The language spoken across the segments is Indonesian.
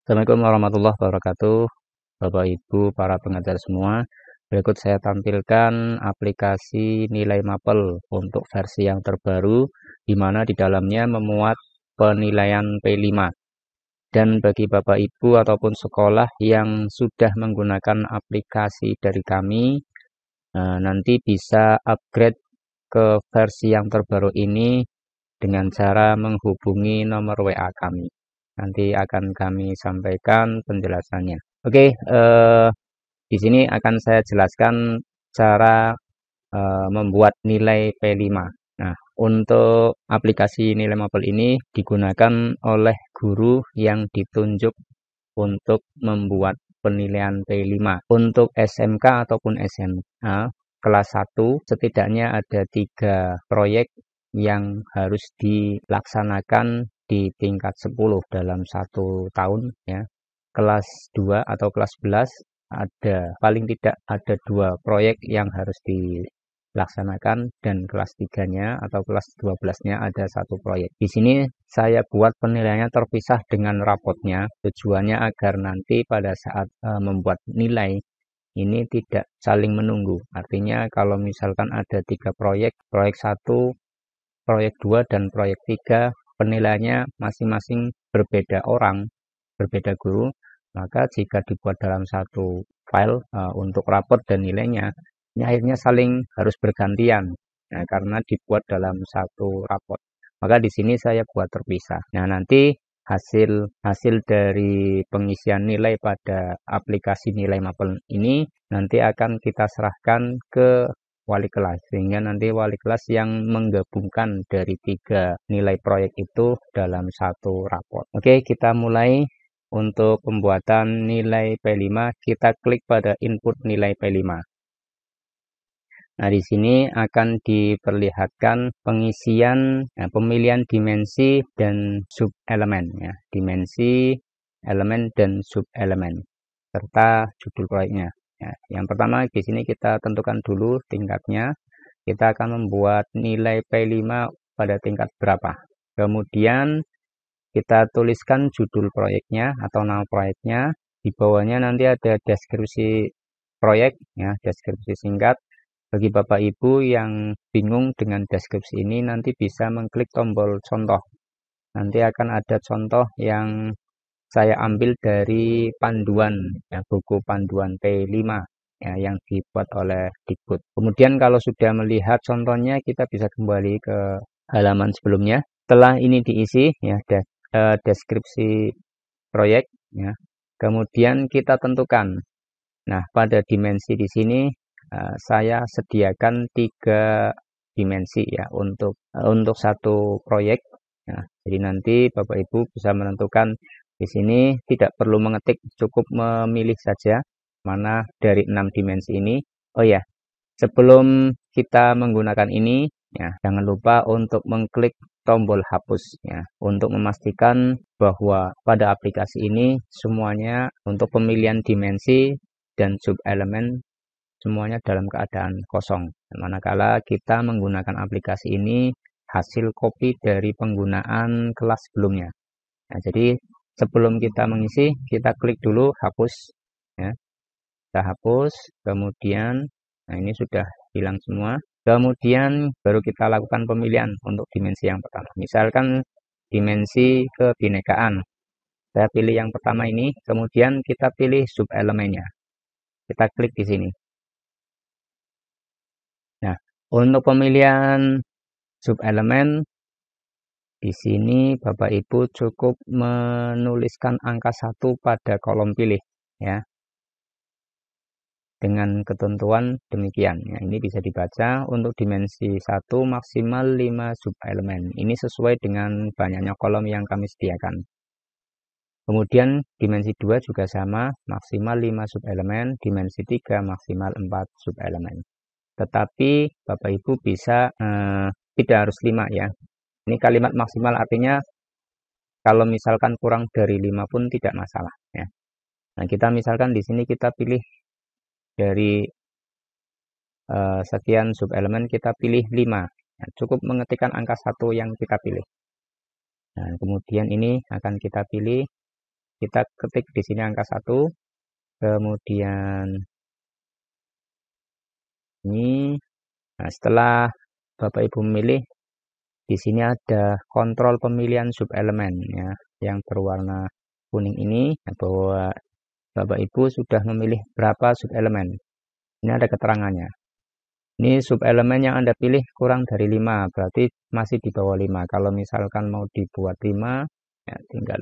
Assalamualaikum warahmatullahi wabarakatuh, Bapak Ibu para pengajar semua. Berikut saya tampilkan aplikasi nilai mapel untuk versi yang terbaru, di mana di dalamnya memuat penilaian P5. Dan bagi Bapak Ibu ataupun sekolah yang sudah menggunakan aplikasi dari kami, nanti bisa upgrade ke versi yang terbaru ini dengan cara menghubungi nomor WA kami. Nanti akan kami sampaikan penjelasannya. Oke, di sini akan saya jelaskan cara membuat nilai P5. Nah, untuk aplikasi nilai mapel ini digunakan oleh guru yang ditunjuk untuk membuat penilaian P5. Untuk SMK ataupun SMA kelas 1 setidaknya ada 3 proyek yang harus dilaksanakan di tingkat 10 dalam 1 tahun ya. Kelas 2 atau kelas 11 ada paling tidak ada 2 proyek yang harus dilaksanakan, dan kelas 3-nya atau kelas 12-nya ada 1 proyek. Di sini saya buat penilaiannya terpisah dengan rapotnya, tujuannya agar nanti pada saat membuat nilai ini tidak saling menunggu. Artinya kalau misalkan ada 3 proyek, proyek 1, proyek 2, dan proyek 3, penilaiannya masing-masing berbeda orang, berbeda guru, maka jika dibuat dalam satu file untuk rapot dan nilainya, ini akhirnya saling harus bergantian. Nah, karena dibuat dalam satu rapot. Maka di sini saya buat terpisah. Nah, nanti hasil dari pengisian nilai pada aplikasi nilai mapel ini nanti akan kita serahkan ke wali kelas, sehingga nanti wali kelas yang menggabungkan dari 3 nilai proyek itu dalam satu rapot. Oke, kita mulai. Untuk pembuatan nilai P5, kita klik pada input nilai P5. Nah, di sini akan diperlihatkan pengisian pemilihan dimensi dan sub elemen ya, dimensi, elemen, dan sub elemen serta judul proyeknya. Ya, yang pertama di sini kita tentukan dulu tingkatnya. Kita akan membuat nilai P5 pada tingkat berapa. Kemudian kita tuliskan judul proyeknya atau nama proyeknya. Di bawahnya nanti ada deskripsi proyek ya, deskripsi singkat. Bagi Bapak Ibu yang bingung dengan deskripsi ini, nanti bisa mengklik tombol contoh. Nanti akan ada contoh yang saya ambil dari panduan ya, buku panduan P5 ya, yang dibuat oleh Dikbud. Kemudian kalau sudah melihat contohnya, kita bisa kembali ke halaman sebelumnya. Setelah ini diisi ya, deskripsi proyek ya, kemudian kita tentukan. Nah, pada dimensi di sini saya sediakan 3 dimensi ya untuk satu proyek. Nah, jadi nanti Bapak Ibu bisa menentukan. Di sini tidak perlu mengetik, cukup memilih saja mana dari 6 dimensi ini. Oh ya, sebelum kita menggunakan ini ya, jangan lupa untuk mengklik tombol hapus ya, untuk memastikan bahwa pada aplikasi ini semuanya untuk pemilihan dimensi dan sub elemen semuanya dalam keadaan kosong. Manakala kita menggunakan aplikasi ini hasil kopi dari penggunaan kelas sebelumnya. Nah, jadi sebelum kita mengisi, kita klik dulu hapus ya. Kita hapus, kemudian nah ini sudah hilang semua. Kemudian baru kita lakukan pemilihan untuk dimensi yang pertama. Misalkan dimensi kebinekaan. Saya pilih yang pertama ini, kemudian kita pilih sub elemennya. Kita klik di sini. Nah, untuk pemilihan sub elemen di sini Bapak Ibu cukup menuliskan angka 1 pada kolom pilih ya. Dengan ketentuan demikian. Ya, ini bisa dibaca untuk dimensi 1 maksimal 5 sub elemen. Ini sesuai dengan banyaknya kolom yang kami sediakan. Kemudian dimensi 2 juga sama, maksimal 5 sub elemen, dimensi 3 maksimal 4 sub elemen. Tetapi Bapak Ibu bisa tidak harus 5 ya. Ini kalimat maksimal artinya kalau misalkan kurang dari 5 pun tidak masalah ya. Nah, kita misalkan di sini kita pilih dari sekian sub elemen, kita pilih 5. Nah, cukup mengetikkan angka 1 yang kita pilih. Nah, kemudian ini akan kita pilih kita ketik di sini angka 1, kemudian ini. Nah, setelah Bapak Ibu memilih, di sini ada kontrol pemilihan subelemen ya, yang berwarna kuning ini bahwa Bapak Ibu sudah memilih berapa subelemen. Ini ada keterangannya. Ini subelemen yang Anda pilih kurang dari 5, berarti masih di bawah 5. Kalau misalkan mau dibuat 5, ya tinggal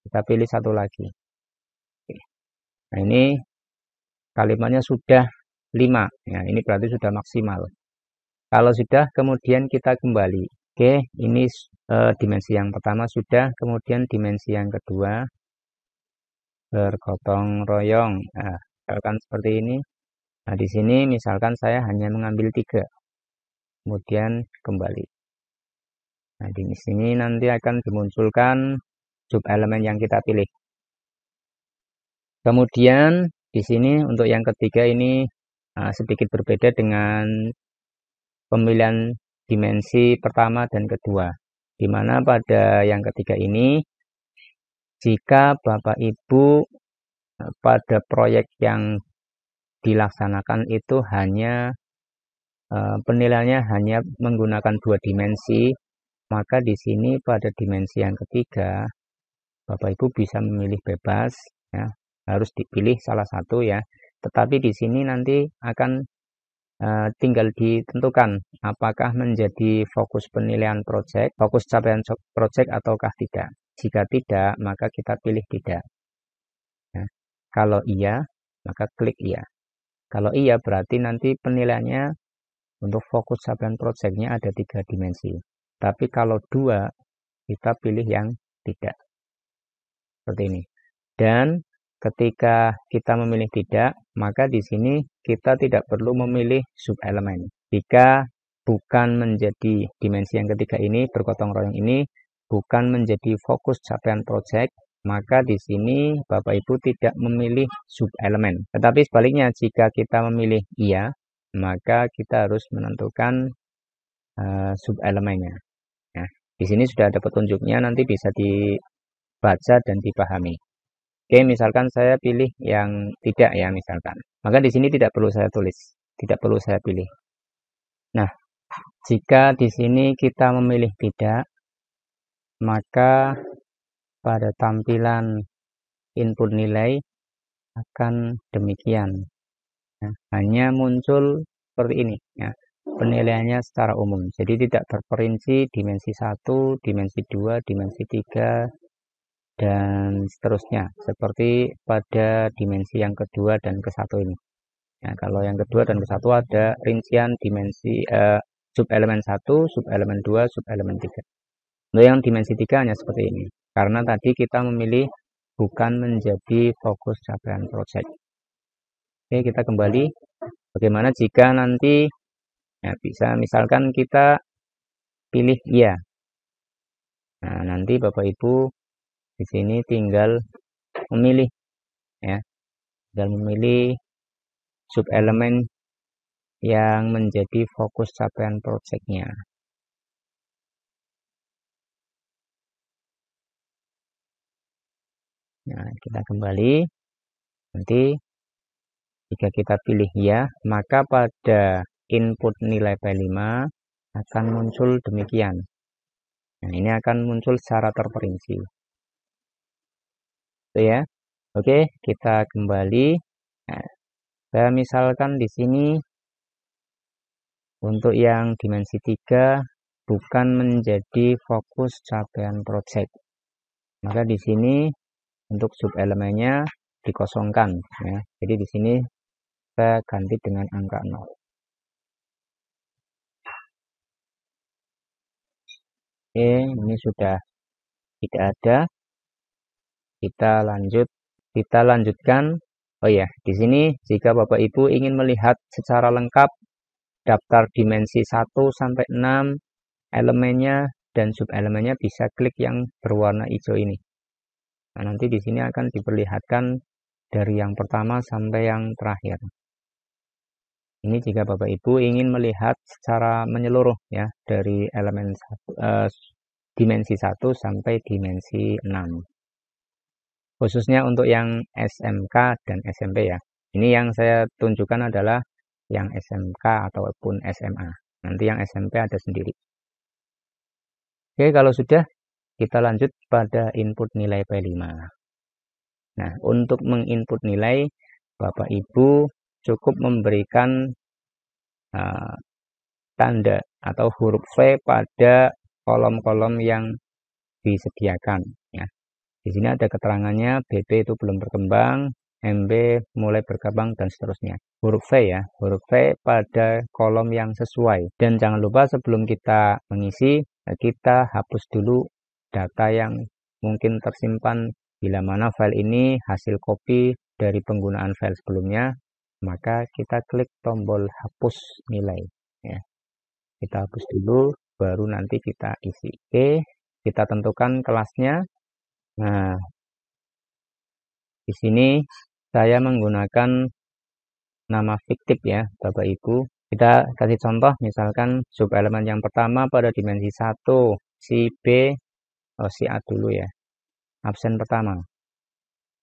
kita pilih satu lagi. Oke. Nah, ini kalimatnya sudah 5. Ya, ini berarti sudah maksimal. Kalau sudah, kemudian kita kembali. Oke, ini dimensi yang pertama sudah, kemudian dimensi yang kedua bergotong royong. Nah, misalkan seperti ini. Nah, di sini misalkan saya hanya mengambil 3, kemudian kembali. Nah, di sini nanti akan dimunculkan subelemen yang kita pilih. Kemudian di sini untuk yang ketiga ini sedikit berbeda dengan pemilihan dimensi pertama dan kedua. Di mana pada yang ketiga ini, jika Bapak Ibu pada proyek yang dilaksanakan itu hanya penilaiannya hanya menggunakan 2 dimensi, maka di sini pada dimensi yang ketiga Bapak Ibu bisa memilih bebas ya, harus dipilih salah satu ya. Tetapi di sini nanti akan tinggal ditentukan apakah menjadi fokus penilaian proyek, fokus capaian proyek ataukah tidak. Jika tidak, maka kita pilih tidak. Ya. Kalau iya, maka klik iya. Kalau iya, berarti nanti penilaiannya untuk fokus capaian proyeknya ada 3 dimensi. Tapi kalau 2, kita pilih yang tidak. Seperti ini. Dan ketika kita memilih tidak, maka di sini kita tidak perlu memilih subelemen. Jika bukan menjadi dimensi yang ketiga ini, bergotong royong ini, bukan menjadi fokus capaian proyek, maka di sini Bapak Ibu tidak memilih subelemen. Tetapi sebaliknya, jika kita memilih iya, maka kita harus menentukan subelemennya. Nah, di sini sudah ada petunjuknya, nanti bisa dibaca dan dipahami. Oke, misalkan saya pilih yang tidak ya, misalkan. Maka di sini tidak perlu saya tulis, tidak perlu saya pilih. Nah, jika di sini kita memilih tidak, maka pada tampilan input nilai akan demikian. Nah, hanya muncul seperti ini ya. Penilaiannya secara umum. Jadi tidak terperinci dimensi 1, dimensi 2, dimensi 3, dan seterusnya. Seperti pada dimensi yang kedua dan ke-1 ini. Ya, kalau yang kedua dan ke-1 ada rincian dimensi subelemen 1, subelemen 2, subelemen 3. Untuk yang dimensi 3 hanya seperti ini. Karena tadi kita memilih bukan menjadi fokus capaian proyek. Oke, kita kembali. Bagaimana jika nanti ya, bisa misalkan kita pilih iya. Nah, nanti Bapak Ibu di sini tinggal memilih ya. Tinggal memilih subelemen yang menjadi fokus capaian proyeknya. Nah, kita kembali. Nanti jika kita pilih ya, maka pada input nilai P5 akan muncul demikian. Nah, ini akan muncul secara terperinci. Itu ya. Oke, kita kembali. Nah, saya misalkan di sini untuk yang dimensi 3 bukan menjadi fokus capaian proyek. Maka di sini untuk subelemennya dikosongkan ya. Jadi di sini saya ganti dengan angka 0. Oke, ini sudah tidak ada. Kita lanjutkan. Oh ya, di sini jika Bapak Ibu ingin melihat secara lengkap daftar dimensi 1 sampai 6 elemennya dan subelemennya, bisa klik yang berwarna hijau ini. Nah, nanti di sini akan diperlihatkan dari yang pertama sampai yang terakhir. Ini jika Bapak Ibu ingin melihat secara menyeluruh ya, dari elemen dimensi 1 sampai dimensi 6. khususnya untuk yang SMK dan SMP ya. Ini yang saya tunjukkan adalah yang SMK ataupun SMA. Nanti yang SMP ada sendiri. Oke, kalau sudah, kita lanjut pada input nilai P5. Nah, untuk menginput nilai, Bapak Ibu cukup memberikan tanda atau huruf V pada kolom-kolom yang disediakan. Ya. Di sini ada keterangannya, BB itu belum berkembang, MB mulai berkembang, dan seterusnya. Huruf V ya, huruf V pada kolom yang sesuai. Dan jangan lupa sebelum kita mengisi, kita hapus dulu data yang mungkin tersimpan. Bila mana file ini hasil copy dari penggunaan file sebelumnya, maka kita klik tombol hapus nilai. Ya. Kita hapus dulu, baru nanti kita isi. Oke, kita tentukan kelasnya. Nah, di sini saya menggunakan nama fiktif ya, Bapak Ibu. Kita kasih contoh, misalkan subelemen yang pertama pada dimensi 1, si B, si A dulu ya, absen pertama.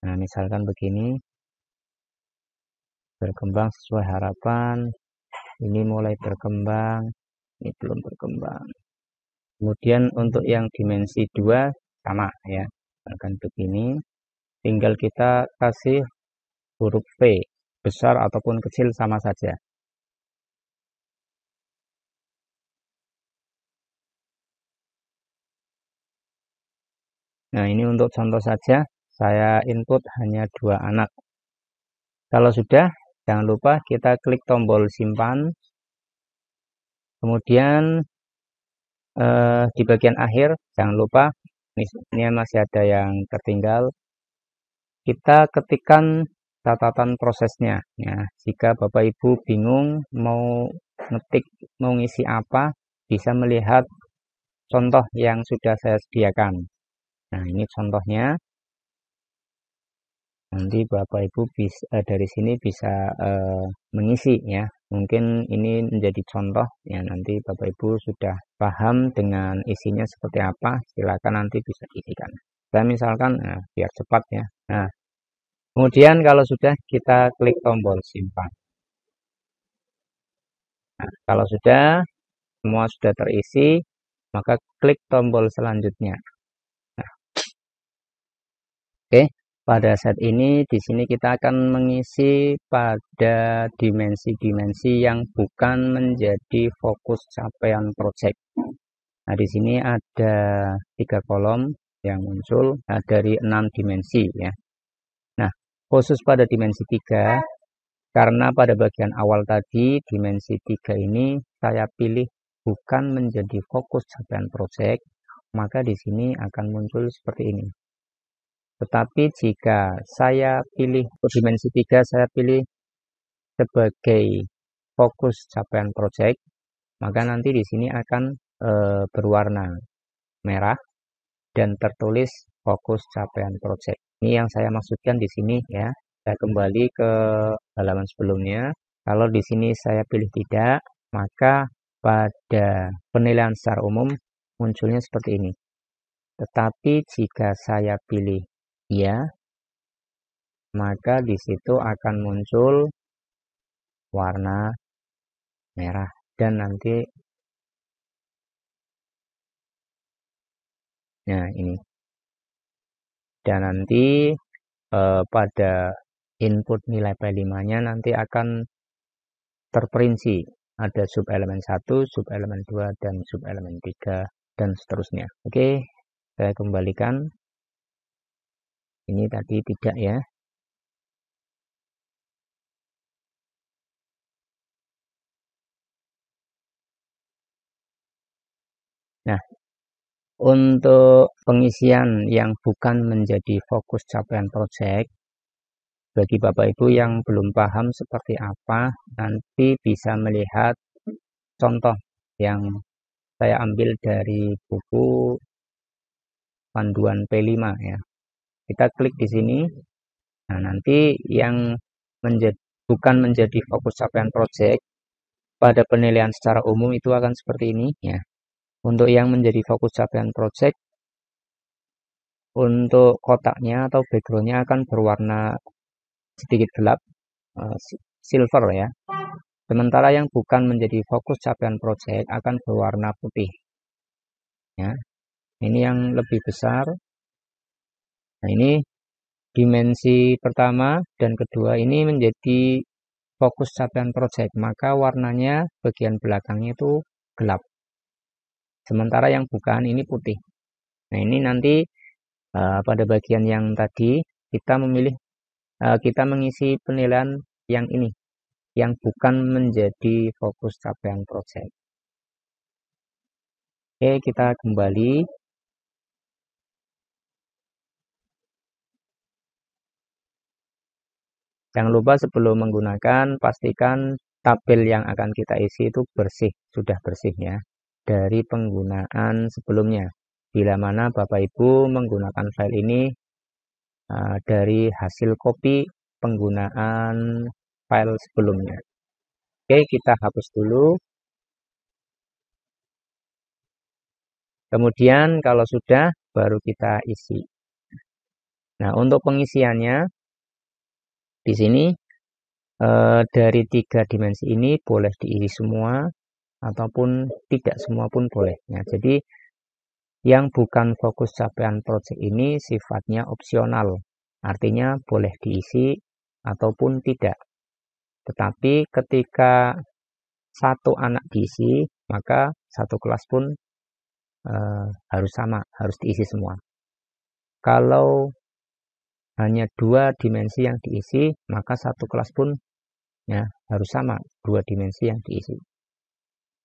Nah, misalkan begini, berkembang sesuai harapan, ini mulai berkembang, ini belum berkembang. Kemudian untuk yang dimensi 2 sama ya, akan begini, tinggal kita kasih huruf V, besar ataupun kecil sama saja. Nah, ini untuk contoh saja, saya input hanya 2 anak. Kalau sudah, jangan lupa kita klik tombol simpan. Kemudian di bagian akhir, jangan lupa, ini masih ada yang tertinggal. Kita ketikkan catatan prosesnya. Ya, jika Bapak Ibu bingung mau ngetik, mau ngisi apa, bisa melihat contoh yang sudah saya sediakan. Nah, ini contohnya. Nanti Bapak Ibu bisa dari sini bisa mengisi ya. Mungkin ini menjadi contoh ya, nanti Bapak Ibu sudah paham dengan isinya seperti apa, silakan nanti bisa diisikan. Saya misalkan biar cepat ya. Nah, kemudian kalau sudah kita klik tombol simpan. Nah, kalau sudah semua sudah terisi, maka klik tombol selanjutnya. Nah, oke. Pada saat ini, di sini kita akan mengisi pada dimensi-dimensi yang bukan menjadi fokus capaian proyek. Nah, di sini ada 3 kolom yang muncul dari 6 dimensi ya. Nah, khusus pada dimensi 3, karena pada bagian awal tadi, dimensi 3 ini saya pilih bukan menjadi fokus capaian proyek, maka di sini akan muncul seperti ini. Tetapi jika saya pilih dimensi 3, saya pilih sebagai fokus capaian proyek, maka nanti di sini akan berwarna merah dan tertulis fokus capaian proyek. Ini yang saya maksudkan di sini ya. Saya kembali ke halaman sebelumnya. Kalau di sini saya pilih tidak, maka pada penilaian secara umum munculnya seperti ini. Tetapi jika saya pilih ya, maka di situ akan muncul warna merah dan nanti ini. Dan nanti pada input nilai P5-nya nanti akan terperinci. Ada subelemen 1, subelemen 2, dan subelemen 3, dan seterusnya. Oke, saya kembalikan. Ini tadi tidak ya. Nah, untuk pengisian yang bukan menjadi fokus capaian proyek, bagi Bapak Ibu yang belum paham seperti apa, nanti bisa melihat contoh yang saya ambil dari buku panduan P5 ya. Kita klik di sini. Nah, nanti yang bukan menjadi fokus capaian proyek pada penilaian secara umum itu akan seperti ini ya. Untuk yang menjadi fokus capaian proyek, untuk kotaknya atau backgroundnya akan berwarna sedikit gelap, silver ya. Sementara yang bukan menjadi fokus capaian project akan berwarna putih. Ya, ini yang lebih besar. Nah, ini dimensi pertama dan kedua ini menjadi fokus capaian project, maka warnanya bagian belakangnya itu gelap. Sementara yang bukan ini putih. Nah, ini nanti pada bagian yang tadi kita memilih, kita mengisi penilaian yang ini, yang bukan menjadi fokus capaian project. Oke, kita kembali. Jangan lupa sebelum menggunakan, pastikan tabel yang akan kita isi itu bersih, sudah bersih ya, dari penggunaan sebelumnya. Bila mana Bapak Ibu menggunakan file ini dari hasil copy penggunaan file sebelumnya. Oke, kita hapus dulu. Kemudian kalau sudah, baru kita isi. Nah, untuk pengisiannya, di sini dari 3 dimensi ini boleh diisi semua, ataupun tidak semua pun boleh. Nah, jadi yang bukan fokus capaian project ini sifatnya opsional. Artinya boleh diisi ataupun tidak. Tetapi ketika satu anak diisi, maka satu kelas pun harus sama, harus diisi semua. Kalau hanya 2 dimensi yang diisi, maka satu kelas pun ya harus sama, 2 dimensi yang diisi.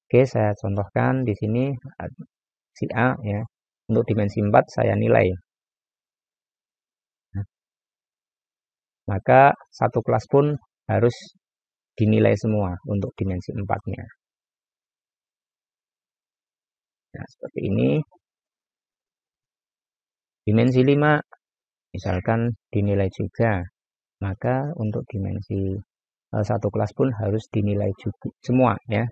Oke, saya contohkan di sini si A ya. Untuk dimensi 4 saya nilai. Nah, maka satu kelas pun harus dinilai semua untuk dimensi 4-nya. Nah, seperti ini. Dimensi 5 misalkan dinilai juga. Maka untuk dimensi satu kelas pun harus dinilai juga semua ya.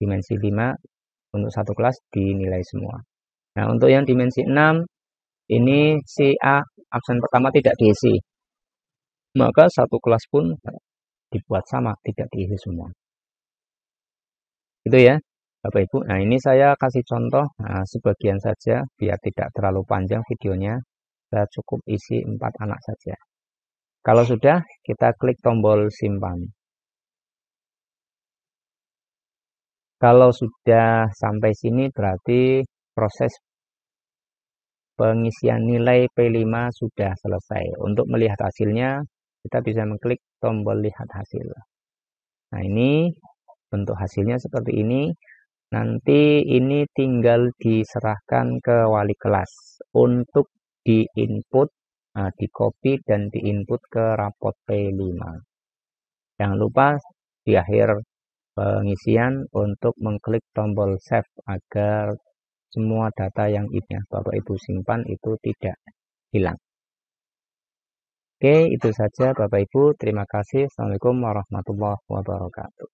Dimensi 5 untuk satu kelas dinilai semua. Nah, untuk yang dimensi 6 ini si A absen pertama tidak diisi. Maka satu kelas pun dibuat sama, tidak diisi semua. Itu ya, Bapak Ibu. Nah, ini saya kasih contoh sebagian saja biar tidak terlalu panjang videonya. Saya cukup isi 4 anak saja. Kalau sudah, kita klik tombol simpan. Kalau sudah sampai sini berarti proses pengisian nilai P5 sudah selesai. Untuk melihat hasilnya, kita bisa mengklik tombol lihat hasil. Nah, ini bentuk hasilnya seperti ini. Nanti ini tinggal diserahkan ke wali kelas untuk di-input, di-copy dan di-input ke rapot P5. Jangan lupa di akhir pengisian untuk mengklik tombol save agar semua data yang Bapak Ibu simpan itu tidak hilang. Oke, itu saja Bapak Ibu. Terima kasih. Assalamualaikum warahmatullahi wabarakatuh.